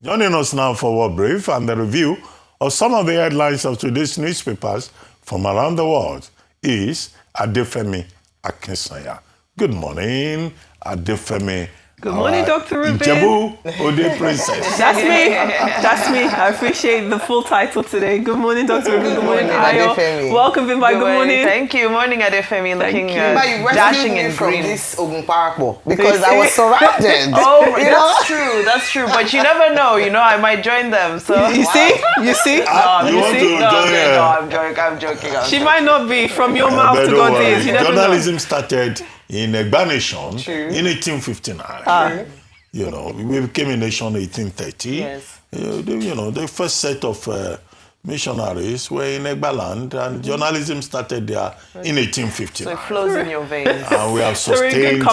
Joining us now for World Brief and the review of some of the headlines of today's newspapers from around the world is Adefemi Akinsanya. Good morning, Adefemi. Good morning, Dr. Rubin. Ijebu Ode Princess. That's me. That's me. I appreciate the full title today. Good morning, Dr. Rubin. Good morning, Ayo. Welcome, Bimba. Good morning. Thank you. Morning, Adefemi. Looking dashing and green. This Ogunparapọ because I was surrounded. That's true. But you never know. I might join them. So you see? I'm joking. She might not be from your mouth to God's ears. You never know. Journalism started in Egba Nation in 1859. We became a nation in 1830. Yes. The first set of missionaries were in Egba land, and journalism started there in 1859. So it flows in your veins. And we have sustained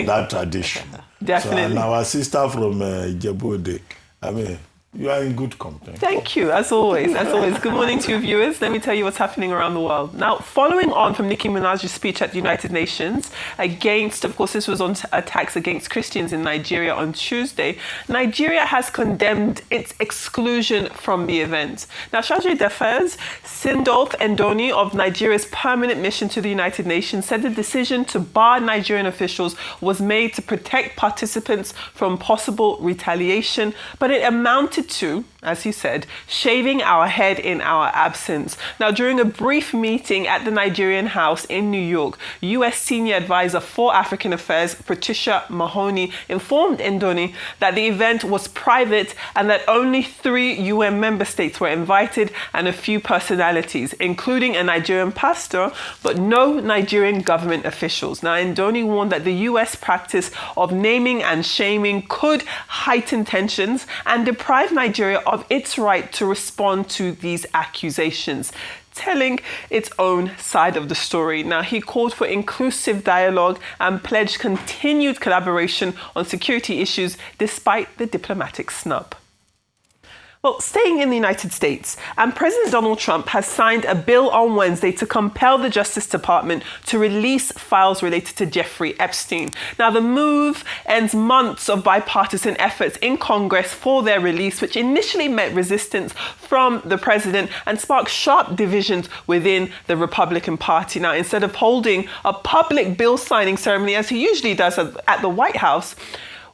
that tradition. Definitely. And our sister from Ijebu Ode, you are in good company. Thank you, as always. Good morning to you viewers. Let me tell you what's happening around the world. Now, following on from Nicki Minaj's speech at the United Nations against, of course, this was on attacks against Christians in Nigeria on Tuesday, Nigeria has condemned its exclusion from the event. Now, Chargé d'Affaires Sindolf Endoni of Nigeria's permanent mission to the United Nations said the decision to bar Nigerian officials was made to protect participants from possible retaliation, but it amounted to, as he said, shaving our head in our absence. Now, during a brief meeting at the Nigerian House in New York, U.S. Senior Advisor for African Affairs, Patricia Mahoney, informed Endoni that the event was private and that only 3 UN member states were invited and a few personalities, including a Nigerian pastor, but no Nigerian government officials. Now, Endoni warned that the U.S. practice of naming and shaming could heighten tensions and deprive Nigeria of its right to respond to these accusations, telling its own side of the story. Now, he called for inclusive dialogue and pledged continued collaboration on security issues despite the diplomatic snub. Well, staying in the United States, and President Donald Trump has signed a bill on Wednesday to compel the Justice Department to release files related to Jeffrey Epstein. Now, the move ends months of bipartisan efforts in Congress for their release, which initially met resistance from the president and sparked sharp divisions within the Republican Party. Now, instead of holding a public bill signing ceremony, as he usually does at the White House,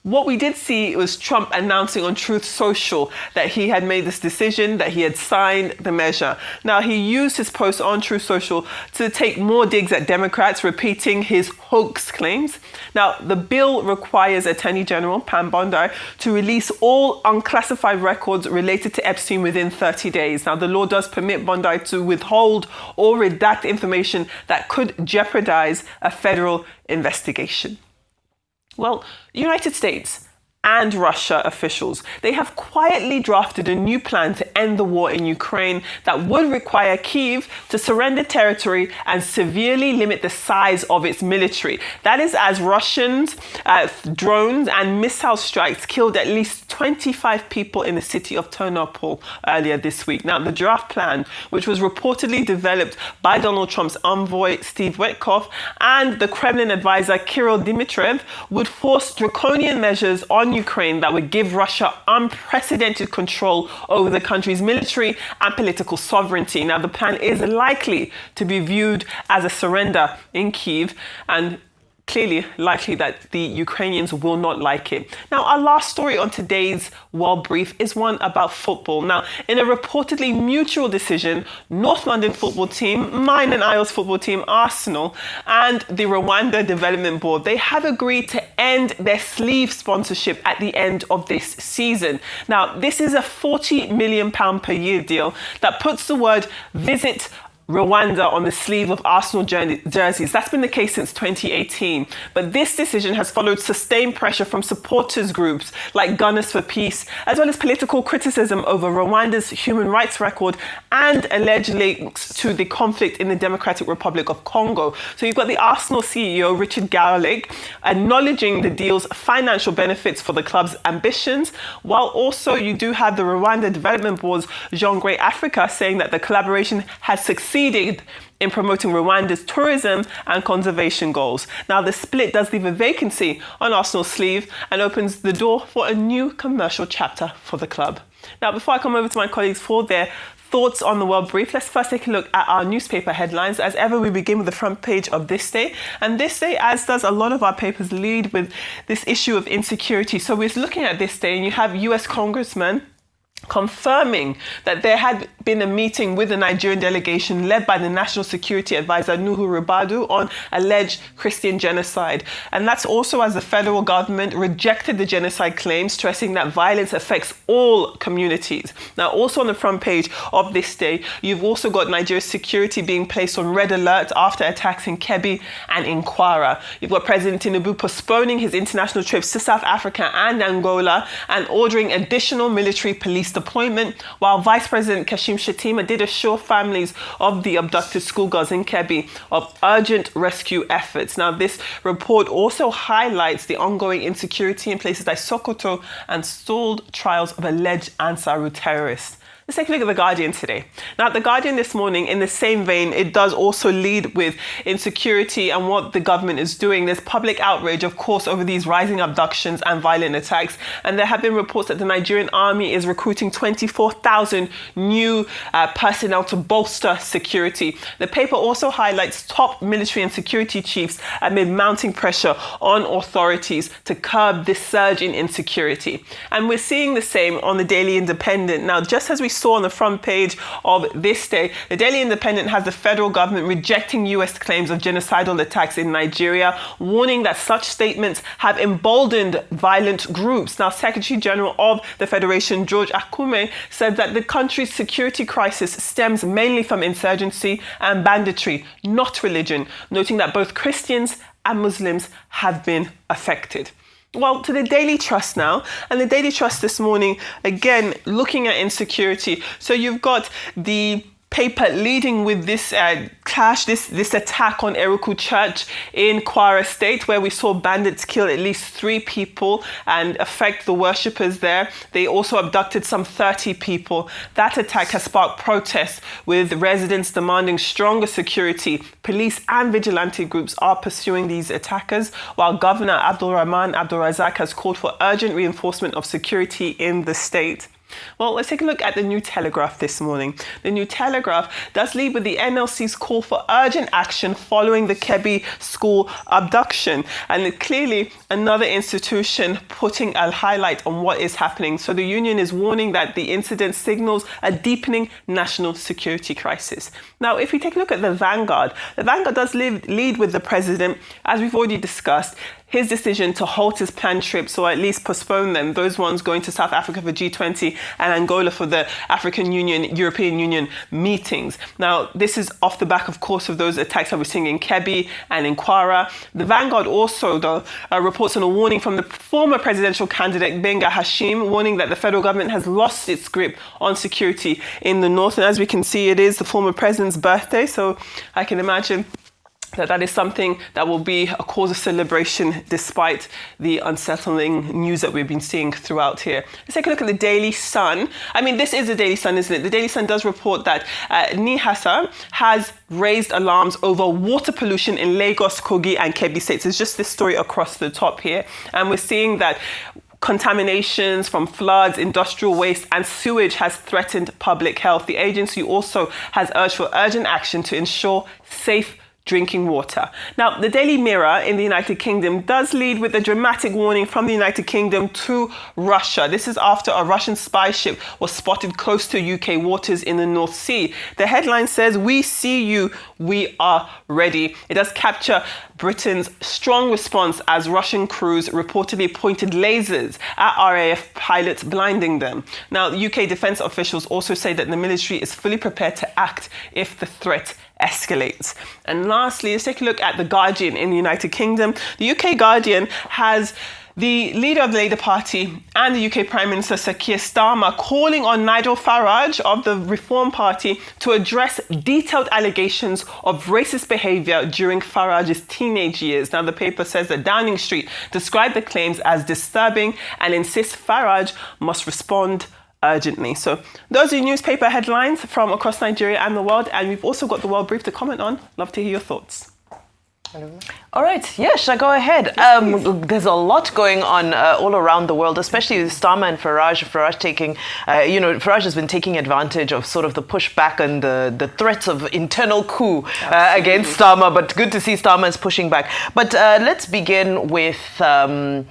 what we did see was Trump announcing on Truth Social that he had made this decision, that he had signed the measure. Now, he used his post on Truth Social to take more digs at Democrats, repeating his hoax claims. Now, the bill requires Attorney General Pam Bondi to release all unclassified records related to Epstein within 30 days. Now, the law does permit Bondi to withhold or redact information that could jeopardize a federal investigation. Well, United States and Russia officials, they have quietly drafted a new plan to end the war in Ukraine that would require Kyiv to surrender territory and severely limit the size of its military. That is as Russians, drones and missile strikes killed at least 25 people in the city of Ternopil earlier this week. Now, the draft plan, which was reportedly developed by Donald Trump's envoy, Steve Witkoff, and the Kremlin advisor, Kirill Dmitriev, would force draconian measures on Ukraine that would give Russia unprecedented control over the country's military and political sovereignty. Now, the plan is likely to be viewed as a surrender in Kyiv, and clearly likely that the Ukrainians will not like it. Now, our last story on today's World Brief is one about football. Now, in a reportedly mutual decision, North London football team, mine and Ayo's football team, Arsenal, and the Rwanda Development Board, they have agreed to end their sleeve sponsorship at the end of this season. Now, this is a £40 million per year deal that puts the word Visit Rwanda on the sleeve of Arsenal jerseys. That's been the case since 2018. But this decision has followed sustained pressure from supporters groups like Gunners for Peace, as well as political criticism over Rwanda's human rights record and alleged links to the conflict in the Democratic Republic of Congo. So you've got the Arsenal CEO, Richard Garlick, acknowledging the deal's financial benefits for the club's ambitions, while also you do have the Rwanda Development Board's Jean Grey Africa saying that the collaboration has succeeded in promoting Rwanda's tourism and conservation goals. Now, the split does leave a vacancy on Arsenal's sleeve and opens the door for a new commercial chapter for the club. Now, before I come over to my colleagues for their thoughts on the World Brief, let's first take a look at our newspaper headlines. As ever, we begin with the front page of This Day. And This Day, as does a lot of our papers, lead with this issue of insecurity. So we're looking at This Day, and you have US congressmen confirming that there had been a meeting with the Nigerian delegation led by the National Security Advisor Nuhu Ribadu on alleged Christian genocide. And that's also as the federal government rejected the genocide claims, stressing that violence affects all communities. Now, also on the front page of This Day, you've also got Nigeria's security being placed on red alert after attacks in Kebbi and in Kwara. You've got President Tinubu postponing his international trips to South Africa and Angola and ordering additional military police deployment, while Vice President Kashim Shettima did assure families of the abducted schoolgirls in Kebbi of urgent rescue efforts. Now, this report also highlights the ongoing insecurity in places like Sokoto and stalled trials of alleged Ansaru terrorists. Let's take a look at The Guardian today. Now, The Guardian this morning, in the same vein, it does also lead with insecurity and what the government is doing. There's public outrage, of course, over these rising abductions and violent attacks. And there have been reports that the Nigerian army is recruiting 24,000 new personnel to bolster security. The paper also highlights top military and security chiefs amid mounting pressure on authorities to curb this surge in insecurity. And we're seeing the same on the Daily Independent. Now, just as we saw on the front page of This Day, the Daily Independent has the federal government rejecting US claims of genocidal attacks in Nigeria, warning that such statements have emboldened violent groups. Now, Secretary General of the Federation, George Akume, said that the country's security crisis stems mainly from insurgency and banditry, not religion, noting that both Christians and Muslims have been affected. Well, to the Daily Trust now, and the Daily Trust this morning, again, looking at insecurity. So you've got the paper leading with this clash, this attack on Eruku Church in Kwara State, where we saw bandits kill at least 3 people and affect the worshippers there. They also abducted some 30 people. That attack has sparked protests, with residents demanding stronger security. Police and vigilante groups are pursuing these attackers, while Governor Abdul Rahman Abdul Razak has called for urgent reinforcement of security in the state. Well, let's take a look at the New Telegraph this morning. The New Telegraph does lead with the NLC's call for urgent action following the Kebbi school abduction. And clearly another institution putting a highlight on what is happening. So the union is warning that the incident signals a deepening national security crisis. Now, if we take a look at the Vanguard does lead with the president, as we've already discussed, his decision to halt his planned trips, or at least postpone them, those ones going to South Africa for G20 and Angola for the African Union, European Union meetings. Now, this is off the back, of course, of those attacks that we're seeing in Kebbi and in Kwara. The Vanguard also, though, reports on a warning from the former presidential candidate, Benga Hashim, warning that the federal government has lost its grip on security in the north. And as we can see, it is the former president's birthday, so I can imagine that is something that will be a cause of celebration despite the unsettling news that we've been seeing throughout here. Let's take a look at the Daily Sun. I mean, this is the Daily Sun, isn't it? The Daily Sun does report that NIHASA has raised alarms over water pollution in Lagos, Kogi and Kebbi states. It's just this story across the top here. And we're seeing that contaminations from floods, industrial waste and sewage has threatened public health. The agency also has urged for urgent action to ensure safe drinking water. Now, the Daily Mirror in the United Kingdom does lead with a dramatic warning from the United Kingdom to Russia. This is after a Russian spy ship was spotted close to UK waters in the North Sea. The headline says, "We see you, we are ready." It does capture Britain's strong response as Russian crews reportedly pointed lasers at RAF pilots, blinding them. Now, UK defense officials also say that the military is fully prepared to act if the threat escalates. And lastly, let's take a look at The Guardian in the United Kingdom. The UK Guardian has the leader of the Labour Party and the UK Prime Minister Sir Keir Starmer calling on Nigel Farage of the Reform Party to address detailed allegations of racist behaviour during Farage's teenage years. Now, the paper says that Downing Street described the claims as disturbing and insists Farage must respond urgently. So those are newspaper headlines from across Nigeria and the world, and we've also got the World Brief to comment on. Love to hear your thoughts. All right, yes, shall I go ahead? There's a lot going on all around the world, especially with Starmer and Farage. Farage taking, Farage has been taking advantage of sort of the pushback and the threats of internal coup against Starmer, but good to see Starmer is pushing back. But let's begin with the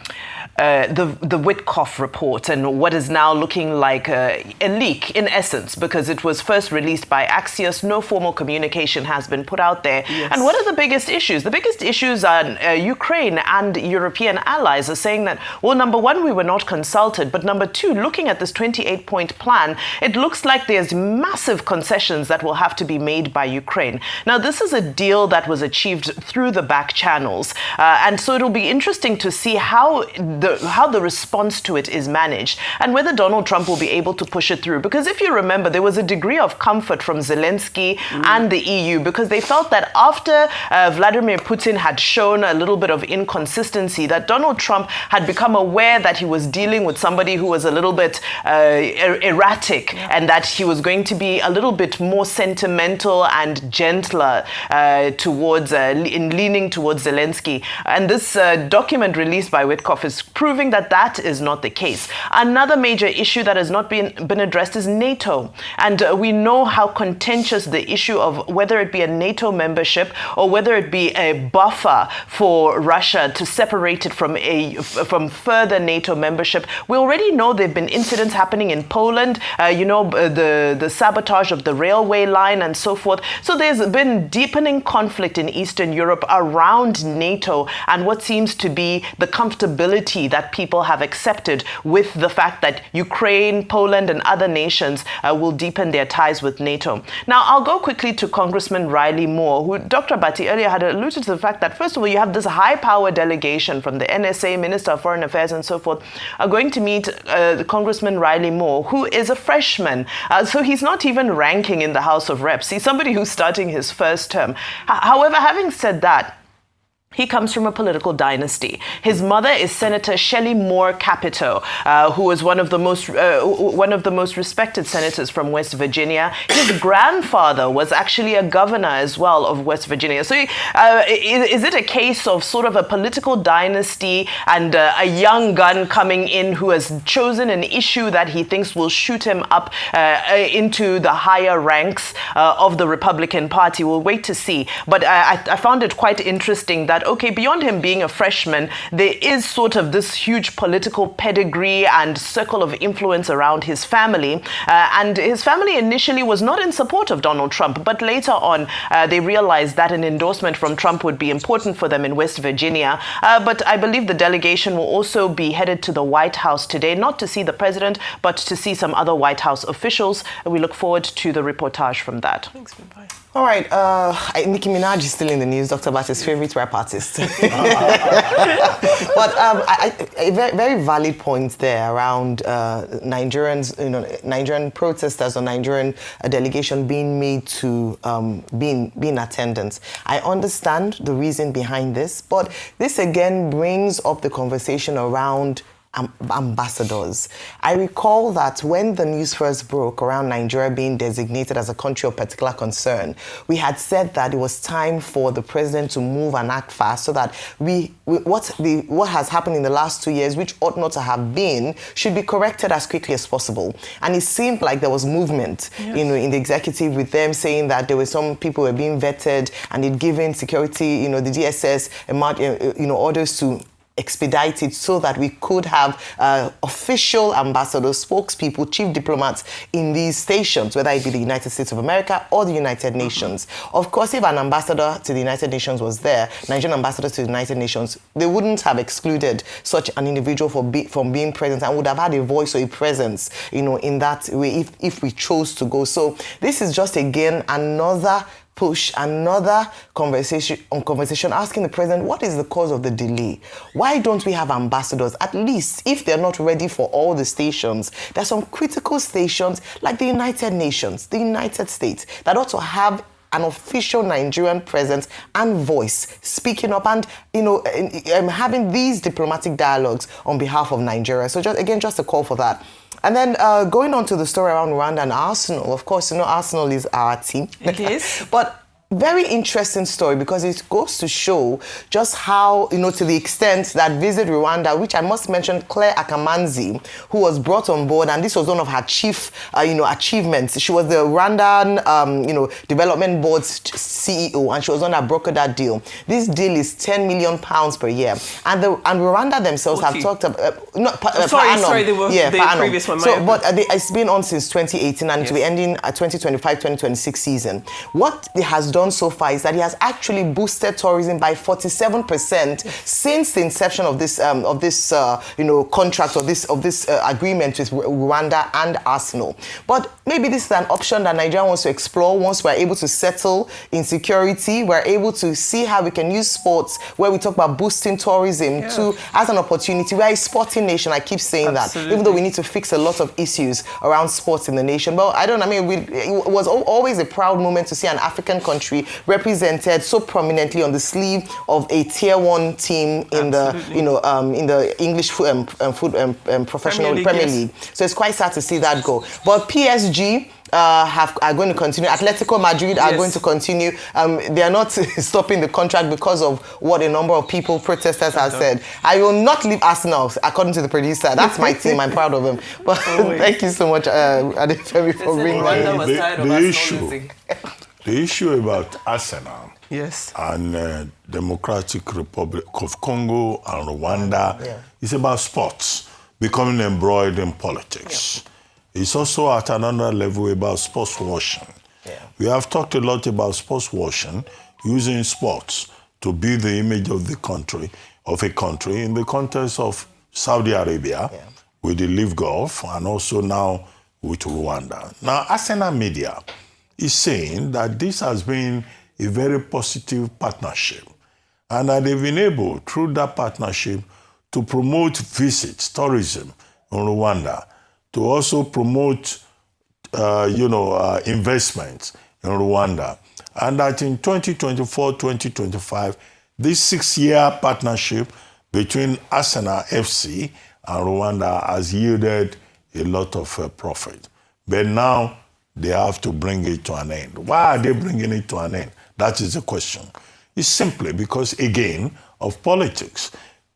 Witkoff report and what is now looking like a leak, in essence, because it was first released by Axios. No formal communication has been put out there. Yes. And what are the biggest issues? The biggest issues are Ukraine and European allies are saying that, well, number one, we were not consulted, but number two, looking at this 28-point plan, it looks like there's massive concessions that will have to be made by Ukraine. Now, this is a deal that was achieved through the back channels, and so it'll be interesting to see how the response to it is managed and whether Donald Trump will be able to push it through. Because if you remember, there was a degree of comfort from Zelensky and the EU because they felt that after Vladimir Putin had shown a little bit of inconsistency, that Donald Trump had become aware that he was dealing with somebody who was a little bit erratic and that he was going to be a little bit more sentimental and gentler leaning towards Zelensky. And this document released by Witkoff is proving that that is not the case. Another major issue that has not been addressed is NATO. And we know how contentious the issue of whether it be a NATO membership or whether it be a buffer for Russia to separate it from further NATO membership. We already know there have been incidents happening in Poland, the sabotage of the railway line and so forth. So there's been deepening conflict in Eastern Europe around NATO and what seems to be the comfortability that people have accepted with the fact that Ukraine, Poland, and other nations will deepen their ties with NATO. Now, I'll go quickly to Congressman Riley Moore, who Dr. Bati earlier had alluded to the fact that, first of all, you have this high-power delegation from the NSA, Minister of Foreign Affairs, and so forth, are going to meet Congressman Riley Moore, who is a freshman. So he's not even ranking in the House of Reps. He's somebody who's starting his first term. However, having said that, he comes from a political dynasty. His mother is Senator Shelley Moore Capito, who was one of the most respected senators from West Virginia. His grandfather was actually a governor as well of West Virginia. So, is it a case of sort of a political dynasty and a young gun coming in who has chosen an issue that he thinks will shoot him up into the higher ranks of the Republican Party? We'll wait to see. But I found it quite interesting that, okay, beyond him being a freshman, there is sort of this huge political pedigree and circle of influence around his family. And his family initially was not in support of Donald Trump, but later on, they realized that an endorsement from Trump would be important for them in West Virginia. But I believe the delegation will also be headed to the White House today, not to see the president, but to see some other White House officials. We look forward to the reportage from that. Thanks, bye. All right, Nicki Minaj is still in the news, Dr. Bati's favorite rap artist. But a very valid point there around Nigerians, Nigerian protesters or Nigerian delegation being made to be in attendance. I understand the reason behind this, but this again brings up the conversation around ambassadors. I recall that when the news first broke around Nigeria being designated as a country of particular concern, we had said that it was time for the president to move and act fast so that what has happened in the last 2 years, which ought not to have been, should be corrected as quickly as possible. And it seemed like there was movement, yes, in the executive, with them saying that there were some people who were being vetted and they'd given security, the DSS, orders to expedited so that we could have official ambassadors, spokespeople, chief diplomats in these stations, whether it be the United States of America or the United Nations. Of course, if an ambassador to the United Nations was there, Nigerian ambassador to the United Nations, they wouldn't have excluded such an individual from being present and would have had a voice or a presence, in that way if we chose to go. So this is just, again, another push, another conversation asking the president, what is the cause of the delay? Why don't we have ambassadors? At least, if they're not ready for all the stations, there's some critical stations like the United Nations, the United States, that ought to have an official Nigerian presence and voice, speaking up and, having these diplomatic dialogues on behalf of Nigeria. So just a call for that. And then going on to the story around Rwanda and Arsenal, of course, Arsenal is our team. It is. But very interesting story because it goes to show just how, to the extent that Visit Rwanda, which I must mention Claire Akamanzi, who was brought on board, and this was one of her chief, achievements. She was the Rwandan, Development Board's CEO, and she was on that broker that deal. This deal is £10 million per year. And Rwanda themselves 40. have talked about... Sorry, they were the previous one. So, but it's been on since 2018 and to be ending at 2025-2026 season. What it has done so far is that he has actually boosted tourism by 47% since the inception of this contract or this agreement with Rwanda and Arsenal. But maybe this is an option that Nigeria wants to explore once we're able to settle insecurity. We're able to see how we can use sports where we talk about boosting tourism as an opportunity. We're a sporting nation. I keep saying that, even though we need to fix a lot of issues around sports in the nation. But it was always a proud moment to see an African country represented so prominently on the sleeve of a tier 1 team in the English professional Premier League. So it's quite sad to see that go. But PSG are going to continue. Atletico Madrid are going to continue. They are not stopping the contract because of what a number of protesters have said. I will not leave Arsenal, according to the producer. That's my team. I'm proud of him. But thank you so much, Adefemi, for bringing that. The issue about Arsenal and Democratic Republic of Congo and Rwanda is about sports becoming embroiled in politics. It's also at another level about sports washing. We have talked a lot about sports washing, using sports to build the image of a country in the context of Saudi Arabia with the Live Golf and also now with Rwanda. Now, Arsenal media is saying that this has been a very positive partnership and that they've been able, through that partnership, to promote visits, tourism in Rwanda, to also promote, investments in Rwanda. And that in 2024-2025, this 6-year partnership between Arsenal FC and Rwanda has yielded a lot of profit. But now, they have to bring it to an end. Why are they bringing it to an end? That is the question. It's simply because, again, of politics.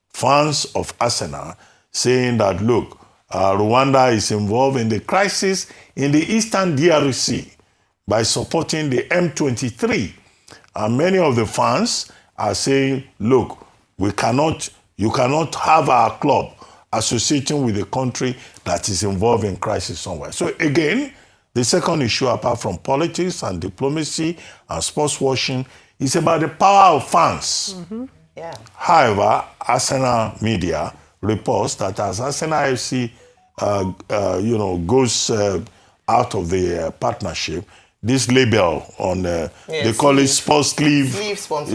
Fans of Arsenal saying that, look, Rwanda is involved in the crisis in the Eastern DRC by supporting the M23. And many of the fans are saying, look, you cannot have our club associating with a country that is involved in crisis somewhere. So again, the second issue, apart from politics and diplomacy and sports washing, is about the power of fans. However, Arsenal media reports that as Arsenal FC goes out of the partnership, this label on they call it sports sleeve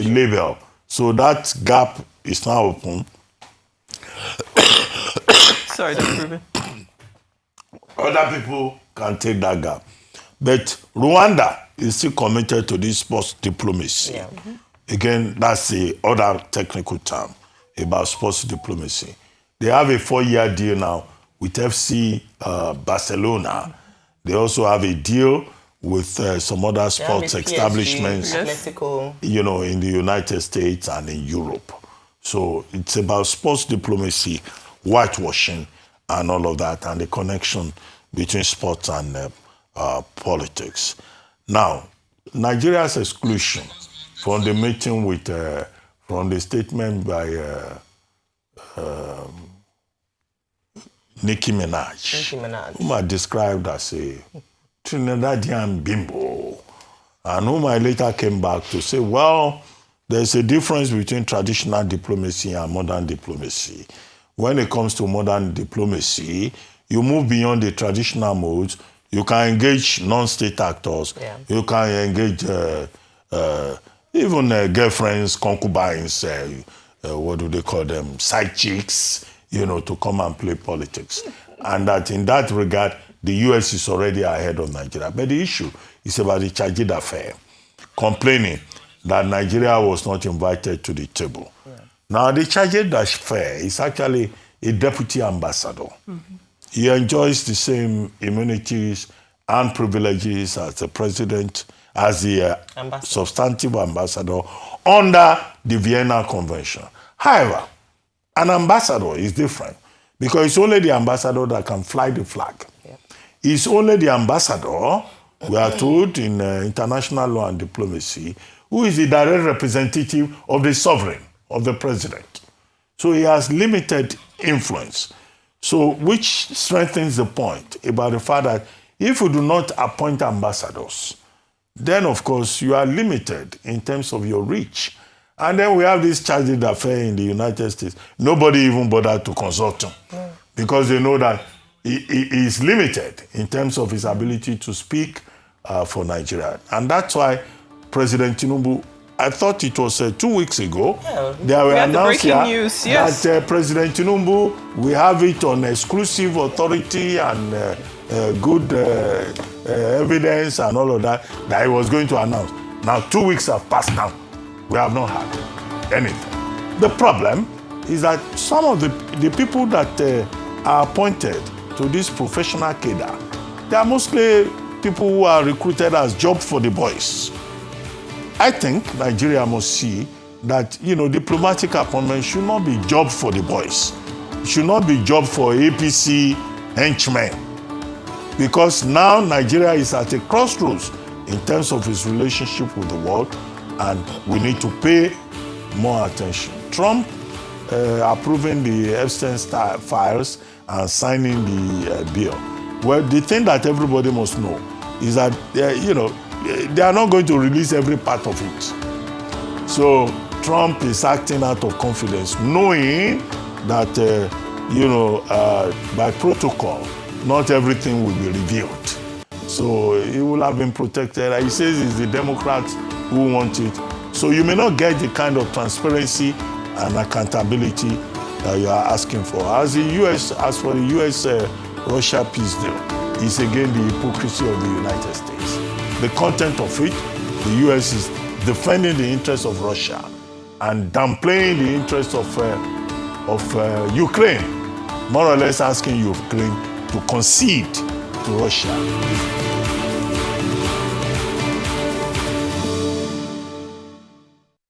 label. So that gap is now open. Sorry, Dr. Ruben. Other people can take that gap. But Rwanda is still committed to this sports diplomacy. Again, that's the other technical term about sports diplomacy. They have a 4-year deal now with FC Barcelona. They also have a deal with some other sports establishments, in the United States and in Europe. So it's about sports diplomacy, whitewashing, and all of that, and the connection between sports and politics. Now, Nigeria's exclusion from the meeting with, from the statement by Nicki Minaj, whom I described as a Trinidadian bimbo, and whom I later came back to say, well, there's a difference between traditional diplomacy and modern diplomacy. When it comes to modern diplomacy, you move beyond the traditional modes. You can engage non-state actors. You can engage even girlfriends, concubines, what do they call them, side chicks, to come and play politics. And that in that regard, the US is already ahead of Nigeria. But the issue is about the Chajid affair. complaining that Nigeria was not invited to the table. Yeah. Now, the charge d'affaires is actually a deputy ambassador. He enjoys the same immunities and privileges as the president, as the substantive ambassador under the Vienna Convention. However, an ambassador is different because it's only the ambassador that can fly the flag. Yep. It's only the ambassador, we are told in international law and diplomacy, who is the direct representative of the sovereign, of the president. So he has limited influence. So which strengthens the point about the fact that if you do not appoint ambassadors, then of course you are limited in terms of your reach. And then we have this charge d'affaires in the United States. Nobody even bothered to consult him because they know that he is limited in terms of his ability to speak for Nigeria. And that's why President Tinubu, I thought it was 2 weeks ago, they were announcing that President Tinubu, we have it on exclusive authority and good evidence and all of that he was going to announce. Now 2 weeks have passed now. We have not had anything. The problem is that some of the people that are appointed to this professional cadre, they are mostly people who are recruited as job for the boys. I think Nigeria must see that, diplomatic appointments should not be job for the boys. It should not be job for APC henchmen. Because now Nigeria is at a crossroads in terms of its relationship with the world, and we need to pay more attention. Trump approving the Epstein files and signing the bill. Well, the thing that everybody must know is that, they are not going to release every part of it. So Trump is acting out of confidence, knowing that, by protocol, not everything will be revealed. So he will have been protected. He says it's the Democrats who want it. So you may not get the kind of transparency and accountability that you are asking for. As for the US-Russia peace deal, it's again the hypocrisy of the United States. The content of it, the US is defending the interests of Russia and downplaying the interests of Ukraine, more or less asking Ukraine to concede to Russia.